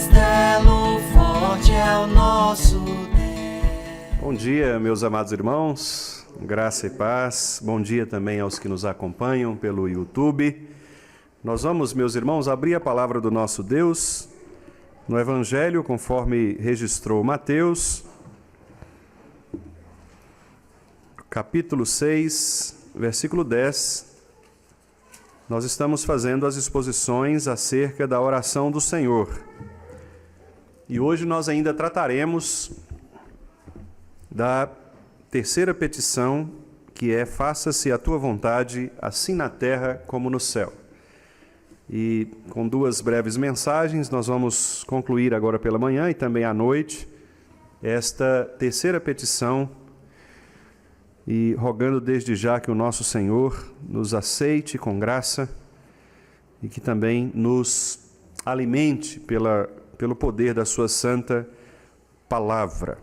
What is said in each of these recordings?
castelo forte é o nosso Deus. Bom dia, meus amados irmãos, graça e paz. Bom dia também aos que nos acompanham pelo YouTube. Nós vamos, meus irmãos, abrir a palavra do nosso Deus no Evangelho, conforme registrou Mateus, capítulo 6, versículo 10. Nós estamos fazendo as exposições acerca da oração do Senhor. E hoje nós ainda trataremos da terceira petição, que é: faça-se a tua vontade, assim na terra como no céu. E com duas breves mensagens, nós vamos concluir agora pela manhã e também à noite esta terceira petição, e rogando desde já que o nosso Senhor nos aceite com graça e que também nos alimente pelo poder da sua santa palavra.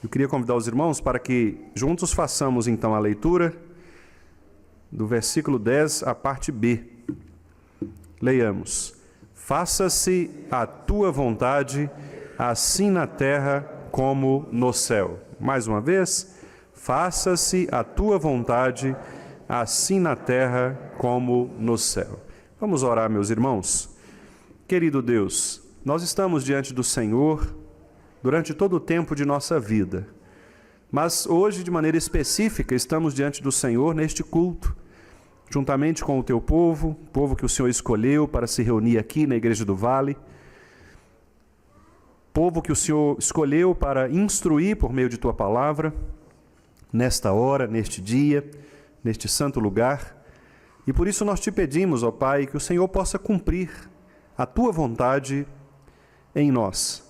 Eu queria convidar os irmãos para que juntos façamos então a leitura do versículo 10, a parte B. Leiamos: faça-se a tua vontade, assim na terra como no céu. Mais uma vez: faça-se a tua vontade, assim na terra como no céu. Vamos orar, meus irmãos. Querido Deus, nós estamos diante do Senhor durante todo o tempo de nossa vida, mas hoje, de maneira específica, estamos diante do Senhor neste culto, juntamente com o teu povo que o Senhor escolheu para se reunir aqui na Igreja do Vale, povo que o Senhor escolheu para instruir por meio de tua palavra, nesta hora, neste dia, neste santo lugar. E por isso nós te pedimos, ó Pai, que o Senhor possa cumprir a tua vontade em nós.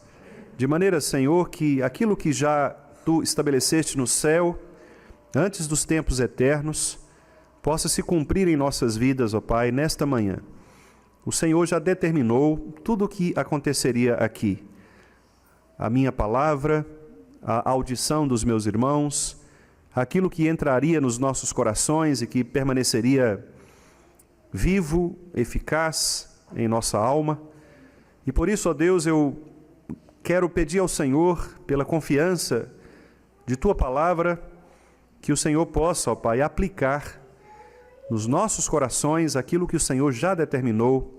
De maneira, Senhor, que aquilo que já tu estabeleceste no céu, antes dos tempos eternos, possa se cumprir em nossas vidas, ó Pai, nesta manhã. O Senhor já determinou tudo o que aconteceria aqui. A minha palavra, a audição dos meus irmãos, aquilo que entraria nos nossos corações e que permaneceria vivo, eficaz em nossa alma. E por isso, ó Deus, eu quero pedir ao Senhor, pela confiança de tua palavra, que o Senhor possa, ó Pai, aplicar nos nossos corações aquilo que o Senhor já determinou,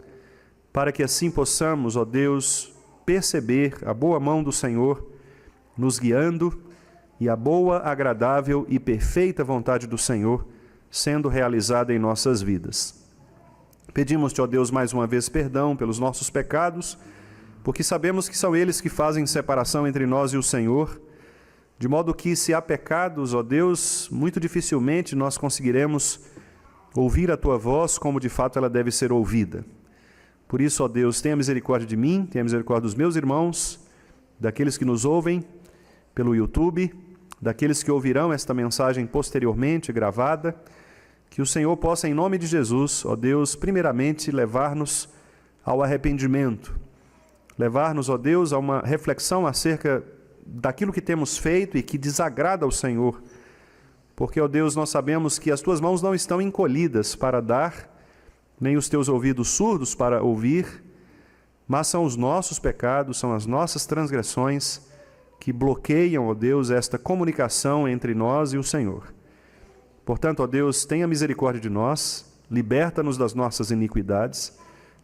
para que assim possamos, ó Deus, perceber a boa mão do Senhor nos guiando e a boa, agradável e perfeita vontade do Senhor sendo realizada em nossas vidas. Pedimos-te, ó Deus, mais uma vez perdão pelos nossos pecados, porque sabemos que são eles que fazem separação entre nós e o Senhor, de modo que, se há pecados, ó Deus, muito dificilmente nós conseguiremos ouvir a tua voz como de fato ela deve ser ouvida. Por isso, ó Deus, tenha misericórdia de mim, tenha misericórdia dos meus irmãos, daqueles que nos ouvem pelo YouTube, daqueles que ouvirão esta mensagem posteriormente gravada, que o Senhor possa, em nome de Jesus, ó Deus, primeiramente levar-nos ao arrependimento, levar-nos, ó Deus, a uma reflexão acerca daquilo que temos feito e que desagrada ao Senhor, porque, ó Deus, nós sabemos que as tuas mãos não estão encolhidas para dar, nem os teus ouvidos surdos para ouvir, mas são os nossos pecados, são as nossas transgressões que bloqueiam, ó Deus, esta comunicação entre nós e o Senhor. Portanto, ó Deus, tenha misericórdia de nós, liberta-nos das nossas iniquidades,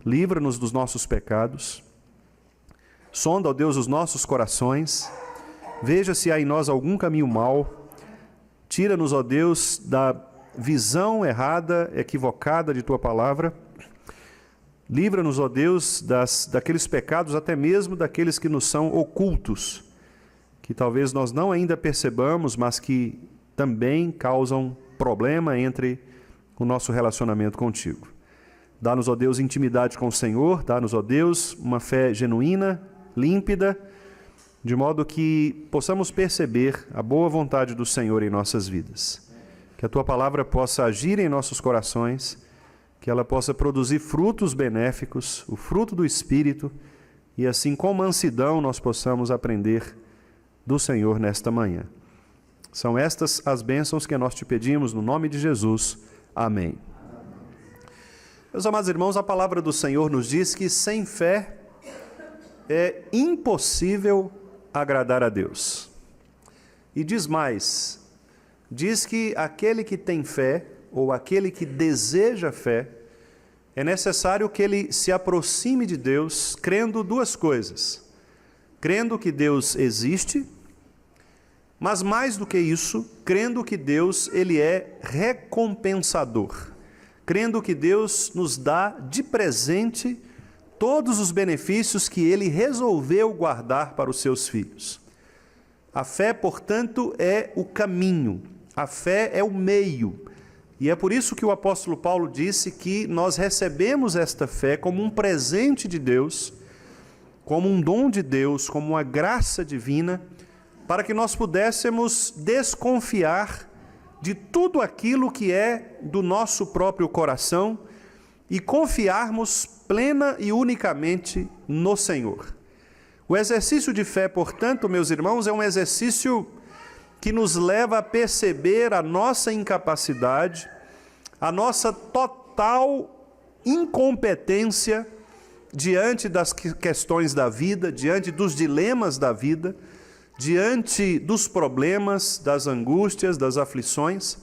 livra-nos dos nossos pecados, sonda, ó Deus, os nossos corações, veja se há em nós algum caminho mau, tira-nos, ó Deus, da visão errada, equivocada de tua palavra, livra-nos, ó Deus, daqueles pecados, até mesmo daqueles que nos são ocultos, que talvez nós não ainda percebamos, mas que também causam problema entre o nosso relacionamento contigo. Dá-nos, ó Deus, intimidade com o Senhor, dá-nos, ó Deus, uma fé genuína, límpida, de modo que possamos perceber a boa vontade do Senhor em nossas vidas. Que a tua palavra possa agir em nossos corações, que ela possa produzir frutos benéficos, o fruto do Espírito, e assim com mansidão nós possamos aprender do Senhor nesta manhã. São estas as bênçãos que nós te pedimos no nome de Jesus. Amém. Meus amados irmãos, a palavra do Senhor nos diz que sem fé é impossível agradar a Deus. E diz mais, diz que aquele que tem fé, ou aquele que deseja fé, é necessário que ele se aproxime de Deus crendo duas coisas. Crendo que Deus existe, mas mais do que isso, crendo que Deus ele é recompensador. Crendo que Deus nos dá de presente todos os benefícios que ele resolveu guardar para os seus filhos. A fé, portanto, é o caminho, a fé é o meio. E é por isso que o apóstolo Paulo disse que nós recebemos esta fé como um presente de Deus, como um dom de Deus, como uma graça divina, para que nós pudéssemos desconfiar de tudo aquilo que é do nosso próprio coração e confiarmos plena e unicamente no Senhor. O exercício de fé, portanto, meus irmãos, é um exercício que nos leva a perceber a nossa incapacidade, a nossa total incompetência diante das questões da vida, diante dos dilemas da vida, diante dos problemas, das angústias, das aflições,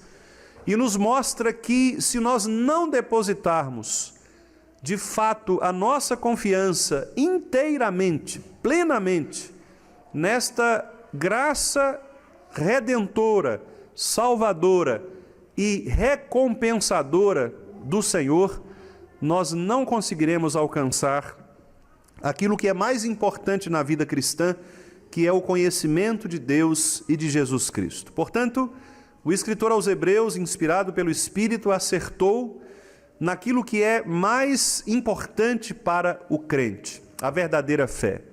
e nos mostra que se nós não depositarmos de fato a nossa confiança inteiramente, plenamente, nesta graça redentora, salvadora e recompensadora do Senhor, nós não conseguiremos alcançar aquilo que é mais importante na vida cristã, que é o conhecimento de Deus e de Jesus Cristo. Portanto, o escritor aos Hebreus, inspirado pelo Espírito, acertou naquilo que é mais importante para o crente, a verdadeira fé.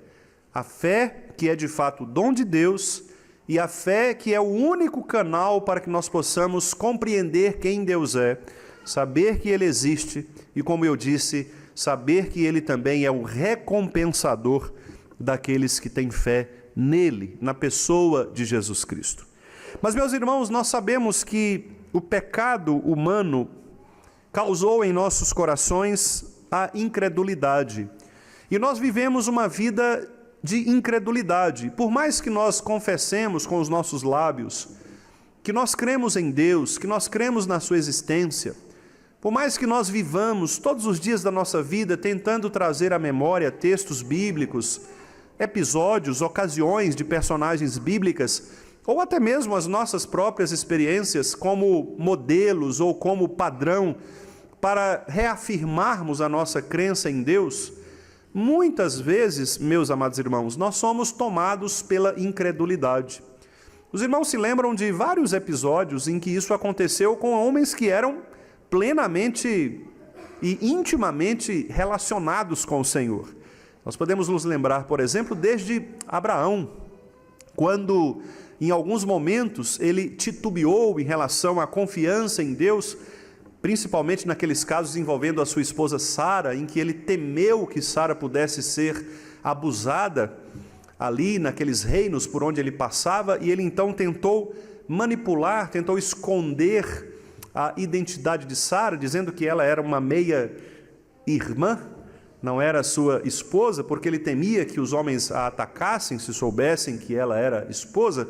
A fé que é de fato o dom de Deus e a fé que é o único canal para que nós possamos compreender quem Deus é, saber que Ele existe e, como eu disse, saber que Ele também é o recompensador daqueles que têm fé nele, na pessoa de Jesus Cristo. Mas, meus irmãos, nós sabemos que o pecado humano causou em nossos corações a incredulidade. E nós vivemos uma vida de incredulidade. Por mais que nós confessemos com os nossos lábios que nós cremos em Deus, que nós cremos na sua existência, por mais que nós vivamos todos os dias da nossa vida tentando trazer à memória textos bíblicos, episódios, ocasiões de personagens bíblicas, ou até mesmo as nossas próprias experiências como modelos ou como padrão para reafirmarmos a nossa crença em Deus, muitas vezes, meus amados irmãos, nós somos tomados pela incredulidade. Os irmãos se lembram de vários episódios em que isso aconteceu com homens que eram plenamente e intimamente relacionados com o Senhor. Nós podemos nos lembrar, por exemplo, desde Abraão, quando em alguns momentos ele titubeou em relação à confiança em Deus, principalmente naqueles casos envolvendo a sua esposa Sara, em que ele temeu que Sara pudesse ser abusada ali naqueles reinos por onde ele passava, e ele então tentou manipular, tentou esconder a identidade de Sara, dizendo que ela era uma meia-irmã, não era sua esposa, porque ele temia que os homens a atacassem se soubessem que ela era esposa,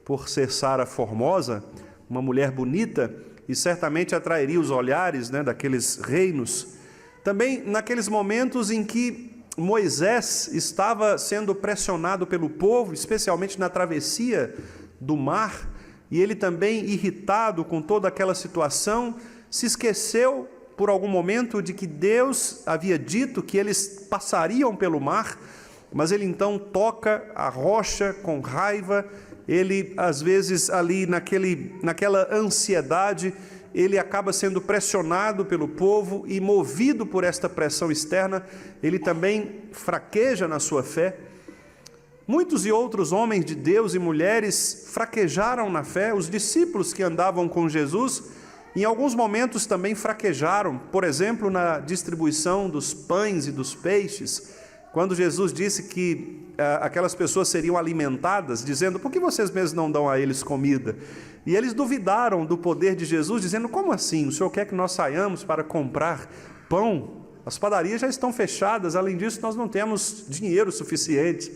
por ser Sara formosa, uma mulher bonita, e certamente atrairia os olhares, daqueles reinos. Também naqueles momentos em que Moisés estava sendo pressionado pelo povo, especialmente na travessia do mar, e ele também, irritado com toda aquela situação, se esqueceu por algum momento de que Deus havia dito que eles passariam pelo mar, mas ele então toca a rocha com raiva. Ele, às vezes, ali naquela ansiedade, ele acaba sendo pressionado pelo povo e, movido por esta pressão externa, ele também fraqueja na sua fé. Muitos e outros homens de Deus e mulheres fraquejaram na fé. Os discípulos que andavam com Jesus, em alguns momentos também fraquejaram, por exemplo, na distribuição dos pães e dos peixes, quando Jesus disse que aquelas pessoas seriam alimentadas, dizendo: por que vocês mesmos não dão a eles comida? E eles duvidaram do poder de Jesus, dizendo: como assim? O Senhor quer que nós saiamos para comprar pão As padarias já estão fechadas, além disso, nós não temos dinheiro suficiente.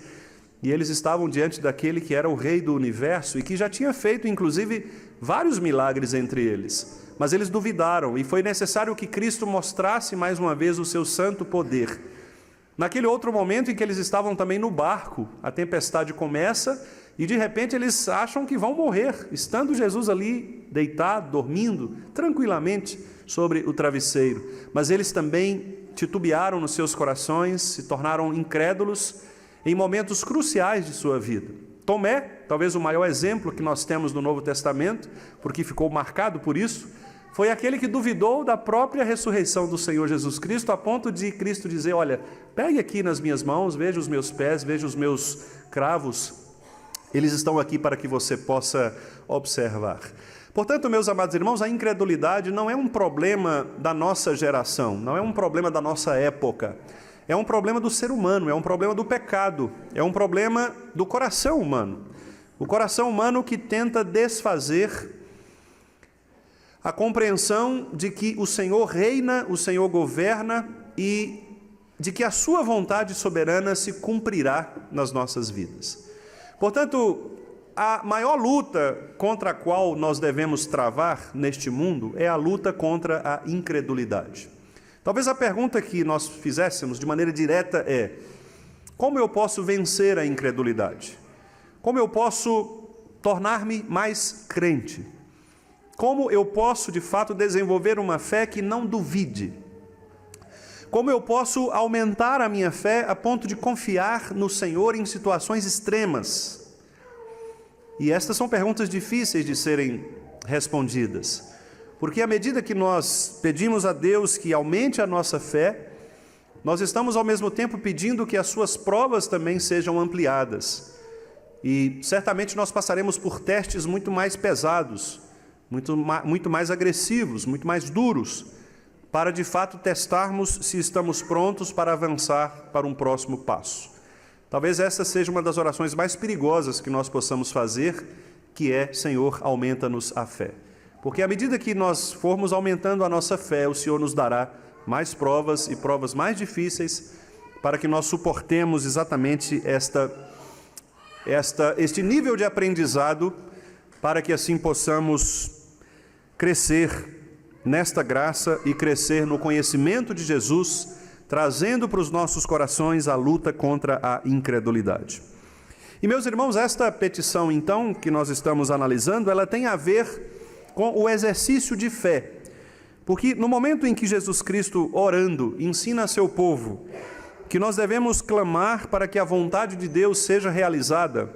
E eles estavam diante daquele que era o rei do universo e que já tinha feito, inclusive, vários milagres entre eles. Mas eles duvidaram e foi necessário que Cristo mostrasse mais uma vez o seu santo poder. Naquele outro momento em que eles estavam também no barco, a tempestade começa e de repente eles acham que vão morrer, estando Jesus ali deitado, dormindo, tranquilamente sobre o travesseiro. Mas eles também titubearam nos seus corações, se tornaram incrédulos em momentos cruciais de sua vida. Tomé, talvez o maior exemplo que nós temos no Novo Testamento, porque ficou marcado por isso, foi aquele que duvidou da própria ressurreição do Senhor Jesus Cristo, a ponto de Cristo dizer, olha, pegue aqui nas minhas mãos, veja os meus pés, veja os meus cravos, eles estão aqui para que você possa observar. Portanto, meus amados irmãos, a incredulidade não é um problema da nossa geração, não é um problema da nossa época, é um problema do ser humano, é um problema do pecado, é um problema do coração humano. O coração humano que tenta desfazer a compreensão de que o Senhor reina, o Senhor governa e de que a sua vontade soberana se cumprirá nas nossas vidas. Portanto, a maior luta contra a qual nós devemos travar neste mundo é a luta contra a incredulidade. Talvez a pergunta que nós fizéssemos de maneira direta é: como eu posso vencer a incredulidade? Como eu posso tornar-me mais crente? Como eu posso, de fato, desenvolver uma fé que não duvide? Como eu posso aumentar a minha fé a ponto de confiar no Senhor em situações extremas? E estas são perguntas difíceis de serem respondidas. Porque à medida que nós pedimos a Deus que aumente a nossa fé, nós estamos ao mesmo tempo pedindo que as suas provas também sejam ampliadas. E certamente nós passaremos por testes muito mais pesados, muito mais agressivos, muito mais duros, para de fato testarmos se estamos prontos para avançar para um próximo passo. Talvez essa seja uma das orações mais perigosas que nós possamos fazer, que é: Senhor, aumenta-nos a fé. Porque à medida que nós formos aumentando a nossa fé, o Senhor nos dará mais provas e provas mais difíceis para que nós suportemos exatamente este nível de aprendizado, para que assim possamos crescer nesta graça e crescer no conhecimento de Jesus, trazendo para os nossos corações a luta contra a incredulidade. E meus irmãos, esta petição então que nós estamos analisando, ela tem a ver com o exercício de fé, porque no momento em que Jesus Cristo, orando, ensina a seu povo que nós devemos clamar para que a vontade de Deus seja realizada,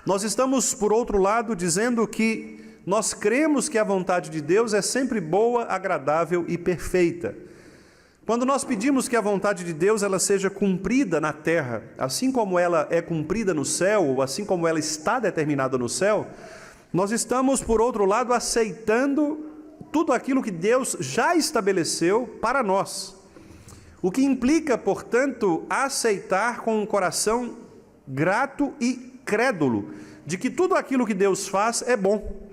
nós estamos, por outro lado, dizendo que nós cremos que a vontade de Deus é sempre boa, agradável e perfeita. Quando nós pedimos que a vontade de Deus ela seja cumprida na terra, assim como ela é cumprida no céu, ou assim como ela está determinada no céu, nós estamos, por outro lado, aceitando tudo aquilo que Deus já estabeleceu para nós. O que implica, portanto, aceitar com um coração grato e crédulo de que tudo aquilo que Deus faz é bom.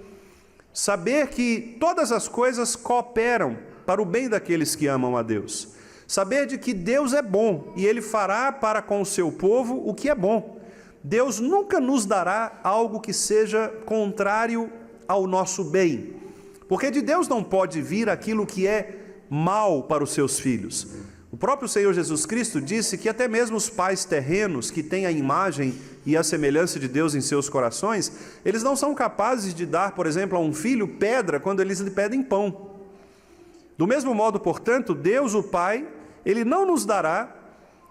Saber que todas as coisas cooperam para o bem daqueles que amam a Deus. Saber de que Deus é bom e Ele fará para com o seu povo o que é bom. Deus nunca nos dará algo que seja contrário ao nosso bem, porque de Deus não pode vir aquilo que é mal para os seus filhos. O próprio Senhor Jesus Cristo disse que até mesmo os pais terrenos que têm a imagem e a semelhança de Deus em seus corações, eles não são capazes de dar, por exemplo, a um filho pedra quando eles lhe pedem pão. Do mesmo modo, portanto, Deus, o Pai, Ele não nos dará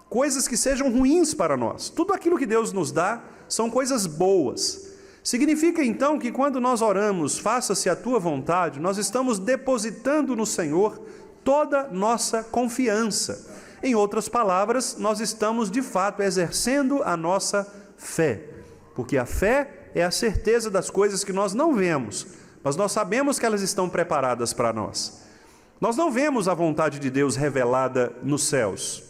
coisas que sejam ruins para nós. Tudo aquilo que Deus nos dá são coisas boas. Significa então que quando nós oramos, faça-se a tua vontade, nós estamos depositando no Senhor toda nossa confiança. Em outras palavras, nós estamos de fato exercendo a nossa fé, porque a fé é a certeza das coisas que nós não vemos, mas nós sabemos que elas estão preparadas para nós. Nós não vemos a vontade de Deus revelada nos céus,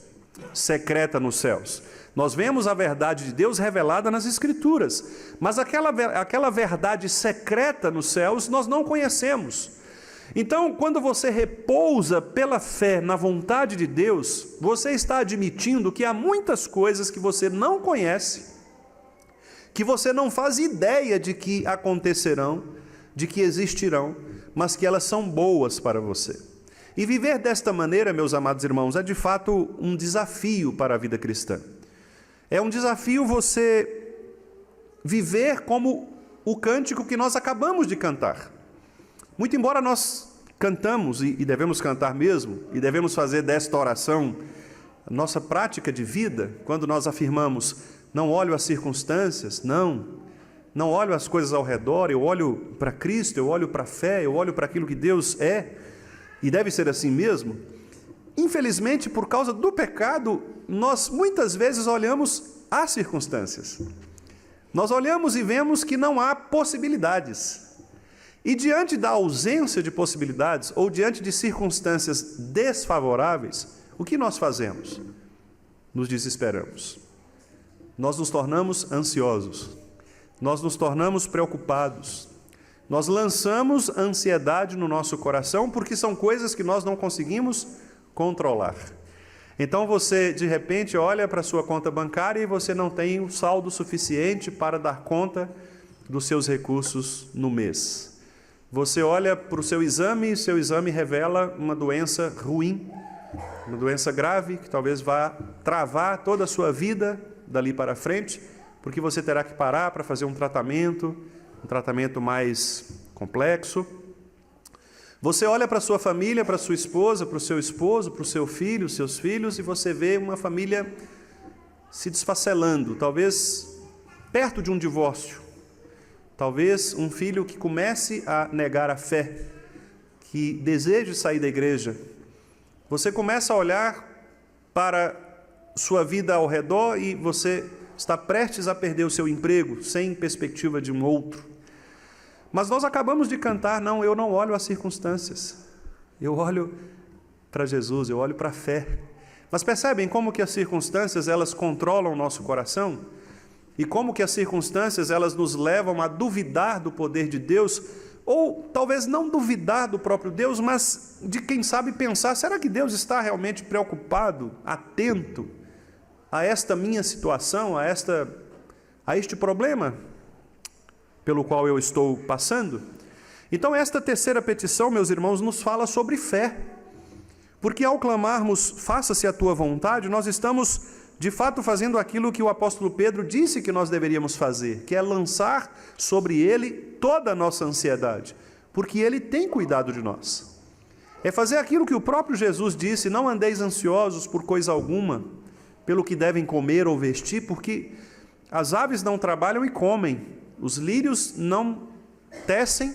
secreta nos céus. Nós vemos a verdade de Deus revelada nas Escrituras, mas aquela verdade secreta nos céus nós não conhecemos. Então, quando você repousa pela fé na vontade de Deus, você está admitindo que há muitas coisas que você não conhece, que você não faz ideia de que acontecerão, de que existirão, mas que elas são boas para você. E viver desta maneira, meus amados irmãos, é de fato um desafio para a vida cristã. É um desafio você viver como o cântico que nós acabamos de cantar. Muito embora nós cantamos, e devemos cantar mesmo, e devemos fazer desta oração a nossa prática de vida, quando nós afirmamos, não olho as circunstâncias, não olho as coisas ao redor, eu olho para Cristo, eu olho para a fé, eu olho para aquilo que Deus é, e deve ser assim mesmo. Infelizmente, por causa do pecado, nós muitas vezes olhamos as circunstâncias. Nós olhamos e vemos que não há possibilidades. E diante da ausência de possibilidades, ou diante de circunstâncias desfavoráveis, o que nós fazemos? Nos desesperamos. Nós nos tornamos ansiosos. Nós nos tornamos preocupados. Nós lançamos ansiedade no nosso coração, porque são coisas que nós não conseguimos controlar. Então você, de repente, olha para a sua conta bancária e você não tem o saldo suficiente para dar conta dos seus recursos no mês. Você olha para o seu exame e seu exame revela uma doença ruim, uma doença grave, que talvez vá travar toda a sua vida dali para frente, porque você terá que parar para fazer um tratamento mais complexo. Você olha para a sua família, para a sua esposa, para o seu esposo, para o seu filho, os seus filhos, e você vê uma família se desfacelando, talvez perto de um divórcio, talvez um filho que comece a negar a fé, que deseje sair da igreja. Você começa a olhar para sua vida ao redor e você está prestes a perder o seu emprego, sem perspectiva de um outro. Mas nós acabamos de cantar, não, eu não olho as circunstâncias, eu olho para Jesus, eu olho para a fé. Mas percebem como que as circunstâncias, elas controlam o nosso coração? E como que as circunstâncias, elas nos levam a duvidar do poder de Deus, ou talvez não duvidar do próprio Deus, mas de quem sabe pensar, será que Deus está realmente preocupado, atento a esta minha situação, a este problema pelo qual eu estou passando? Então esta terceira petição, meus irmãos, nos fala sobre fé, porque ao clamarmos, faça-se a tua vontade, nós estamos de fato fazendo aquilo que o apóstolo Pedro disse que nós deveríamos fazer, que é lançar sobre ele toda a nossa ansiedade, porque ele tem cuidado de nós. É fazer aquilo que o próprio Jesus disse, não andeis ansiosos por coisa alguma, pelo que devem comer ou vestir, porque as aves não trabalham e comem, os lírios não tecem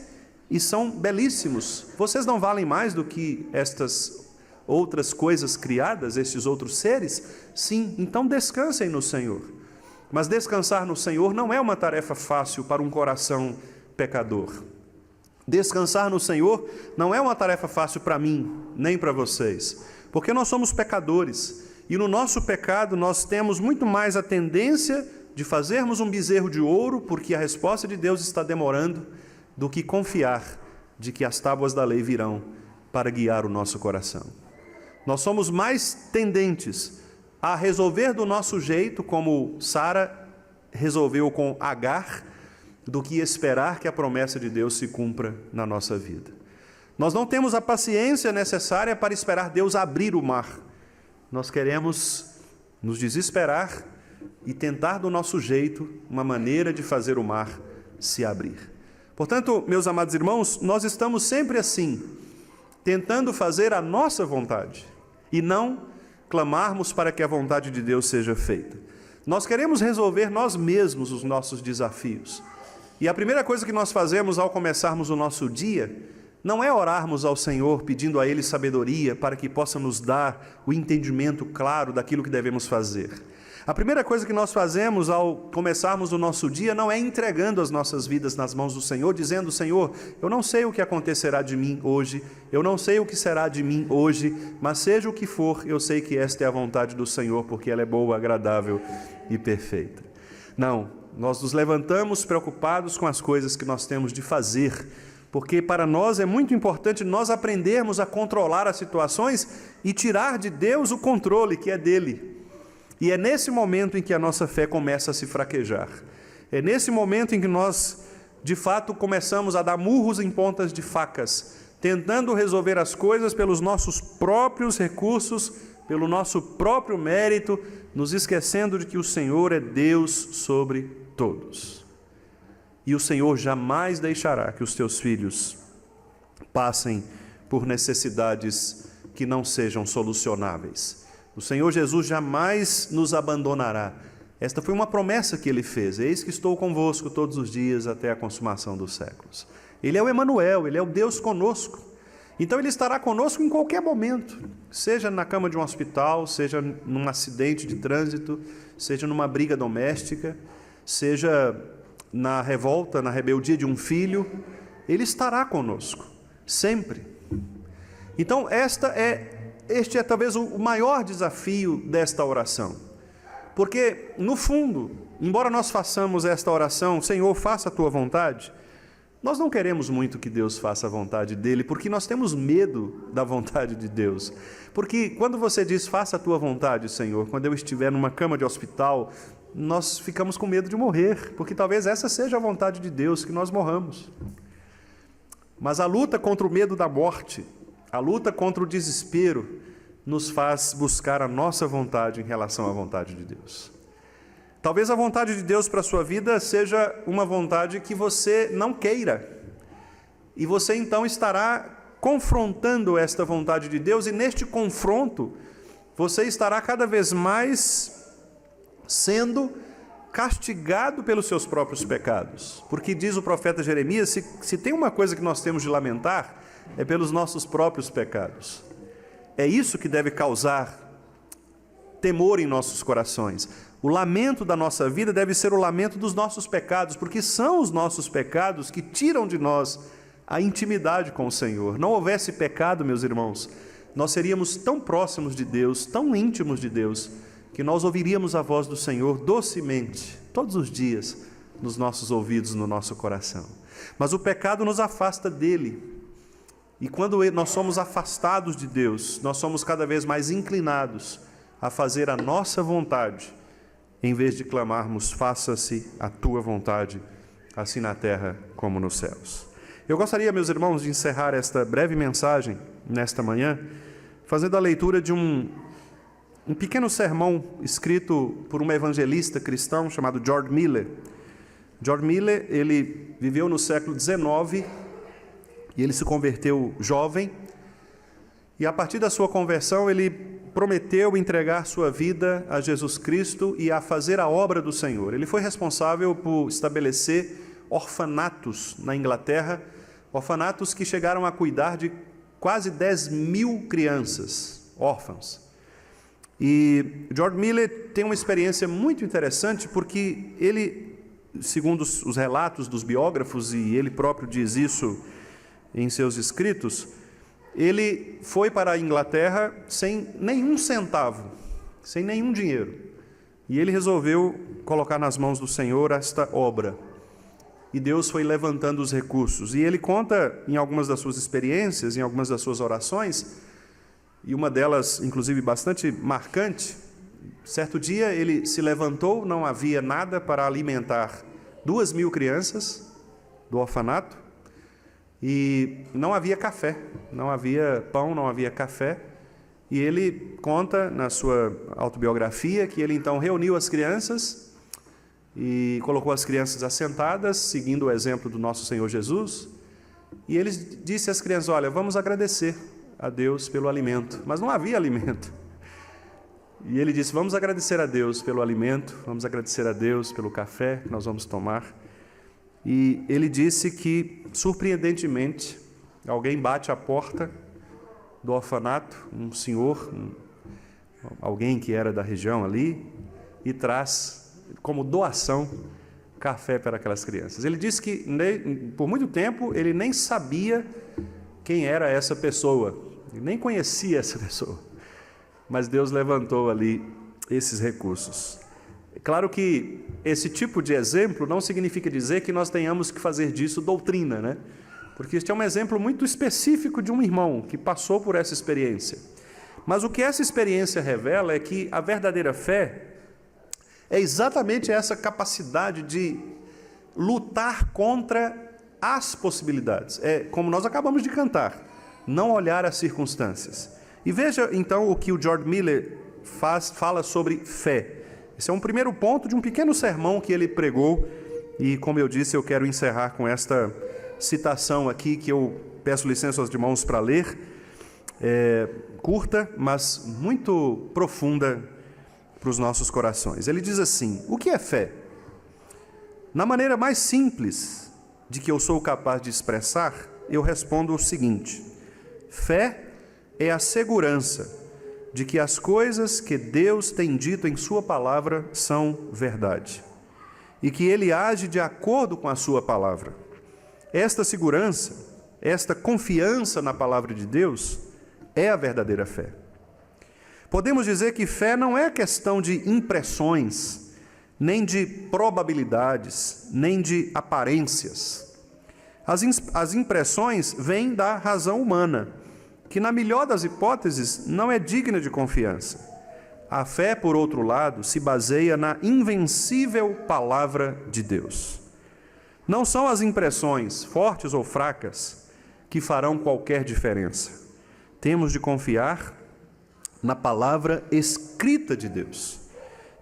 e são belíssimos. Vocês não valem mais do que estas outras coisas criadas, estes outros seres? Sim, então descansem no Senhor. Mas descansar no Senhor não é uma tarefa fácil para um coração pecador. Descansar no Senhor não é uma tarefa fácil para mim, nem para vocês, porque nós somos pecadores. E no nosso pecado nós temos muito mais a tendência de fazermos um bezerro de ouro, porque a resposta de Deus está demorando, do que confiar de que as tábuas da lei virão para guiar o nosso coração. Nós somos mais tendentes a resolver do nosso jeito, como Sara resolveu com Agar, do que esperar que a promessa de Deus se cumpra na nossa vida. Nós não temos a paciência necessária para esperar Deus abrir o mar. Nós queremos nos desesperar e tentar do nosso jeito uma maneira de fazer o mar se abrir. Portanto, meus amados irmãos, nós estamos sempre assim, tentando fazer a nossa vontade e não clamarmos para que a vontade de Deus seja feita. Nós queremos resolver nós mesmos os nossos desafios. E a primeira coisa que nós fazemos ao começarmos o nosso dia não é orarmos ao Senhor pedindo a Ele sabedoria para que possa nos dar o entendimento claro daquilo que devemos fazer. A primeira coisa que nós fazemos ao começarmos o nosso dia não é entregando as nossas vidas nas mãos do Senhor, dizendo: Senhor, eu não sei o que acontecerá de mim hoje, eu não sei o que será de mim hoje, mas seja o que for, eu sei que esta é a vontade do Senhor, porque ela é boa, agradável e perfeita. Não, nós nos levantamos preocupados com as coisas que nós temos de fazer Porque para nós é muito importante nós aprendermos a controlar as situações e tirar de Deus o controle que é dele. E é nesse momento em que a nossa fé começa a se fraquejar. É nesse momento em que nós, de fato, começamos a dar murros em pontas de facas, tentando resolver as coisas pelos nossos próprios recursos, pelo nosso próprio mérito, nos esquecendo de que o Senhor é Deus sobre todos. E o Senhor jamais deixará que os teus filhos passem por necessidades que não sejam solucionáveis. O Senhor Jesus jamais nos abandonará. Esta foi uma promessa que Ele fez. Eis que estou convosco todos os dias até a consumação dos séculos. Ele é o Emanuel, Ele é o Deus conosco. Então Ele estará conosco em qualquer momento, seja na cama de um hospital, seja num acidente de trânsito, seja numa briga doméstica, seja na revolta, na rebeldia de um filho, Ele estará conosco, sempre. Então este é talvez o maior desafio desta oração, porque no fundo, embora nós façamos esta oração, Senhor, faça a Tua vontade, nós não queremos muito que Deus faça a vontade dEle, porque nós temos medo da vontade de Deus. Porque quando você diz, faça a Tua vontade, Senhor, quando eu estiver numa cama de hospital, nós ficamos com medo de morrer, porque talvez essa seja a vontade de Deus, que nós morramos. Mas a luta contra o medo da morte, a luta contra o desespero, nos faz buscar a nossa vontade em relação à vontade de Deus. Talvez a vontade de Deus para a sua vida seja uma vontade que você não queira. E você então estará confrontando esta vontade de Deus, e neste confronto, você estará cada vez mais sendo castigado pelos seus próprios pecados. Porque diz o profeta Jeremias, se tem uma coisa que nós temos de lamentar, é pelos nossos próprios pecados. É isso que deve causar temor em nossos corações. O lamento da nossa vida deve ser o lamento dos nossos pecados, porque são os nossos pecados que tiram de nós a intimidade com o Senhor. Não houvesse pecado, meus irmãos, nós seríamos tão próximos de Deus, tão íntimos de Deus, que nós ouviríamos a voz do Senhor docemente, todos os dias, nos nossos ouvidos, no nosso coração. Mas o pecado nos afasta dele. E quando nós somos afastados de Deus, nós somos cada vez mais inclinados a fazer a nossa vontade, em vez de clamarmos, faça-se a tua vontade, assim na terra como nos céus. Eu gostaria, meus irmãos, de encerrar esta breve mensagem, nesta manhã, fazendo a leitura de um pequeno sermão escrito por um evangelista cristão chamado George Miller. George Miller, ele viveu no século XIX e ele se converteu jovem, e a partir da sua conversão ele prometeu entregar sua vida a Jesus Cristo e a fazer a obra do Senhor. Ele foi responsável por estabelecer orfanatos na Inglaterra, orfanatos que chegaram a cuidar de quase 10.000 crianças órfãs. E George Miller tem uma experiência muito interessante, porque ele, segundo os relatos dos biógrafos, e ele próprio diz isso em seus escritos, ele foi para a Inglaterra sem nenhum centavo, sem nenhum dinheiro. E ele resolveu colocar nas mãos do Senhor esta obra. E Deus foi levantando os recursos. E ele conta em algumas das suas experiências, em algumas das suas orações, e uma delas, inclusive, bastante marcante. Certo dia ele se levantou, não havia nada para alimentar 2.000 crianças do orfanato, e não havia café, não havia pão, não havia café. E ele conta na sua autobiografia que ele então reuniu as crianças e colocou as crianças assentadas, seguindo o exemplo do nosso Senhor Jesus. E ele disse às crianças, olha, vamos agradecer a Deus pelo alimento. Mas não havia alimento. E ele disse, vamos agradecer a Deus pelo alimento, vamos agradecer a Deus pelo café que nós vamos tomar. E ele disse que, surpreendentemente, alguém bate à porta do orfanato, um senhor, alguém que era da região ali, e traz como doação café para aquelas crianças. Ele disse que, por muito tempo, ele nem sabia quem era essa pessoa, ele nem conhecia essa pessoa, mas Deus levantou ali esses recursos. É claro que esse tipo de exemplo não significa dizer que nós tenhamos que fazer disso doutrina, né? porque este é um exemplo muito específico de um irmão que passou por essa experiência. Mas o que essa experiência revela é que a verdadeira fé é exatamente essa capacidade de lutar contra as possibilidades. É como nós acabamos de cantar, não olhar as circunstâncias. E veja então o que o George Miller fala sobre fé. Esse é um primeiro ponto de um pequeno sermão que ele pregou, e como eu disse, eu quero encerrar com esta citação aqui, que eu peço licença aos irmãos para ler, curta, mas muito profunda para os nossos corações. Ele diz assim: o que é fé? Na maneira mais simples de que eu sou capaz de expressar, eu respondo o seguinte: fé é a segurança de que as coisas que Deus tem dito em sua palavra são verdade, e que Ele age de acordo com a sua palavra. Esta segurança, esta confiança na palavra de Deus é a verdadeira fé. Podemos dizer que fé não é questão de impressões, nem de probabilidades, nem de aparências. As impressões vêm da razão humana, que na melhor das hipóteses não é digna de confiança. A fé, por outro lado, se baseia na invencível palavra de Deus. Não são as impressões, fortes ou fracas, que farão qualquer diferença. Temos de confiar na palavra escrita de Deus.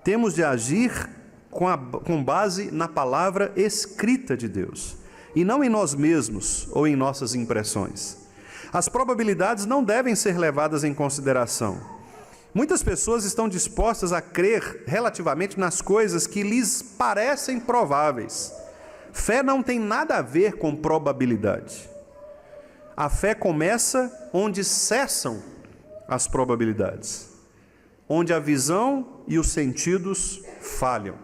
Temos de agir com base na palavra escrita de Deus, e não em nós mesmos ou em nossas impressões. As probabilidades não devem ser levadas em consideração. Muitas pessoas estão dispostas a crer relativamente nas coisas que lhes parecem prováveis. Fé não tem nada a ver com probabilidade. A fé começa onde cessam as probabilidades, onde a visão e os sentidos falham.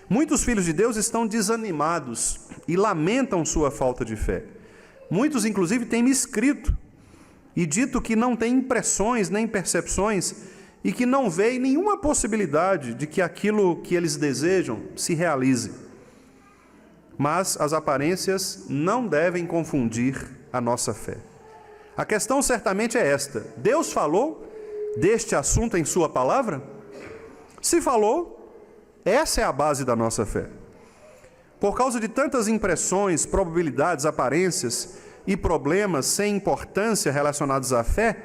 Muitos filhos de Deus estão desanimados e lamentam sua falta de fé. Muitos, inclusive, têm me escrito e dito que não têm impressões nem percepções e que não veem nenhuma possibilidade de que aquilo que eles desejam se realize. Mas as aparências não devem confundir a nossa fé. A questão certamente é esta: Deus falou deste assunto em sua palavra? Se falou, essa é a base da nossa fé. Por causa de tantas impressões, probabilidades, aparências e problemas sem importância relacionados à fé,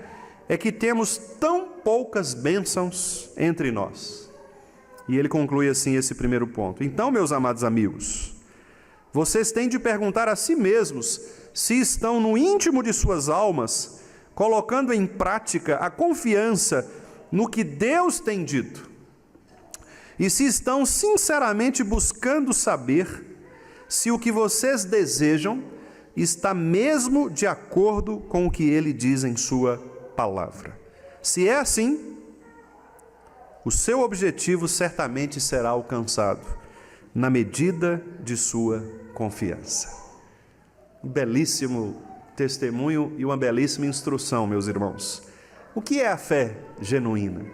é que temos tão poucas bênçãos entre nós. E ele conclui assim esse primeiro ponto. Então, meus amados amigos, vocês têm de perguntar a si mesmos se estão no íntimo de suas almas, colocando em prática a confiança no que Deus tem dito, e se estão sinceramente buscando saber se o que vocês desejam está mesmo de acordo com o que Ele diz em sua palavra. Se é assim, o seu objetivo certamente será alcançado na medida de sua confiança. Um belíssimo testemunho e uma belíssima instrução, meus irmãos. O que é a fé genuína?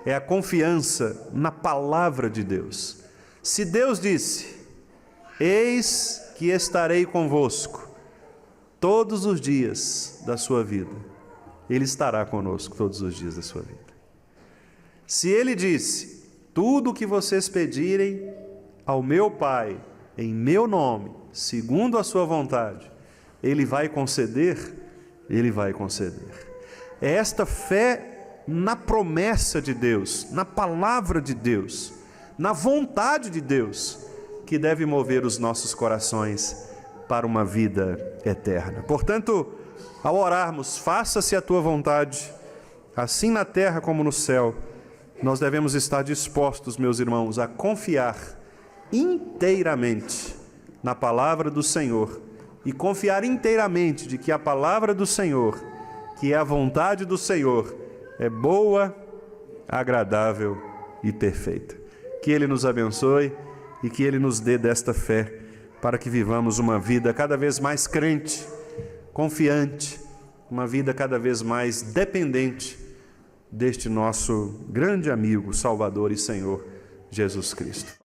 É a confiança na palavra de Deus. Se Deus disse: eis que estarei convosco todos os dias da sua vida, Ele estará conosco todos os dias da sua vida. Se Ele disse: tudo o que vocês pedirem ao meu Pai, em meu nome, segundo a sua vontade, Ele vai conceder, Ele vai conceder. É esta fé na promessa de Deus, na palavra de Deus, na vontade de Deus, que deve mover os nossos corações para uma vida eterna. Portanto, ao orarmos, faça-se a tua vontade, assim na terra como no céu, nós devemos estar dispostos, meus irmãos, a confiar inteiramente na palavra do Senhor e confiar inteiramente de que a palavra do Senhor, que é a vontade do Senhor, é boa, agradável e perfeita. Que Ele nos abençoe e que Ele nos dê desta fé para que vivamos uma vida cada vez mais crente, confiante, uma vida cada vez mais dependente deste nosso grande amigo, Salvador e Senhor, Jesus Cristo.